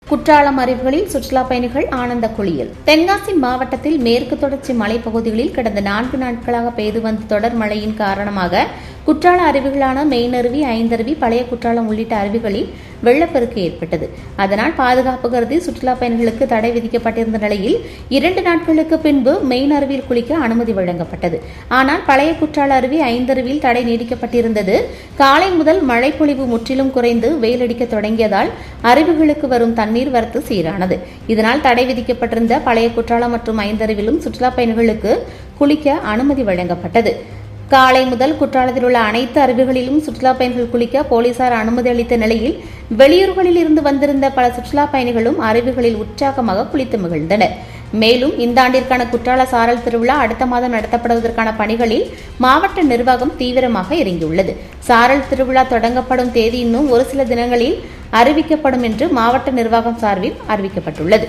குற்றாலம் அருவிகளில் சுற்றுலா பயணிகள் ஆனந்த குளியல். தென்காசி மாவட்டத்தில் மேற்கு தொடர்ச்சி மலைப்பகுதிகளில் கடந்த 4 நாட்களாக பெய்து வந்த தொடர் மழையின் காரணமாக குற்றால அருவிகளான மெயினருவி, ஐந்தருவி, பழைய குற்றாலம் உள்ளிட்ட அருவிகளில் வெள்ளப்பெருக்கு ஏற்பட்டது. அதனால் பாதுகாப்பு கருதி சுற்றுலா பயணிகளுக்கு தடை விதிக்கப்பட்டிருந்த நிலையில் 2 நாட்களுக்கு பின்பு மெயின் அருவியில் குளிக்க அனுமதி வழங்கப்பட்டது. ஆனால் பழைய குற்றால அருவி, ஐந்தருவியில் தடை நீடிக்கப்பட்டிருந்தது. காலை முதல் மழைப்பொழிவு முற்றிலும் குறைந்து வெயிலடிக்க தொடங்கியதால் அருவிகளுக்கு வரும் தண்ணீர் வரத்து சீரானது. இதனால் தடை விதிக்கப்பட்டிருந்த பழைய குற்றாலம் மற்றும் ஐந்தருவிலும் சுற்றுலா பயணிகளுக்கு குளிக்க அனுமதி வழங்கப்பட்டது. காலை முதல் குற்றாலத்தில் உள்ள அனைத்து அருவிகளிலும் சுற்றுலா பயணிகள் குளிக்க போலீசார் அனுமதி அளித்த நிலையில் வெளியூர்களில் இருந்து வந்திருந்த பல சுற்றுலா பயணிகளும் அருவிகளில் உற்சாகமாக குளித்து மகிழ்ந்தனர். மேலும் இந்த ஆண்டிற்கான குற்றால சாரல் திருவிழா அடுத்த மாதம் நடத்தப்படுவதற்கான பணிகளில் மாவட்ட நிர்வாகம் தீவிரமாக இறங்கியுள்ளது. சாரல் திருவிழா தொடங்கப்படும் தேதி இன்னும் ஒரு சில தினங்களில் அறிவிக்கப்படும் என்று மாவட்ட நிர்வாகம் சார்பில் அறிவிக்கப்பட்டுள்ளது.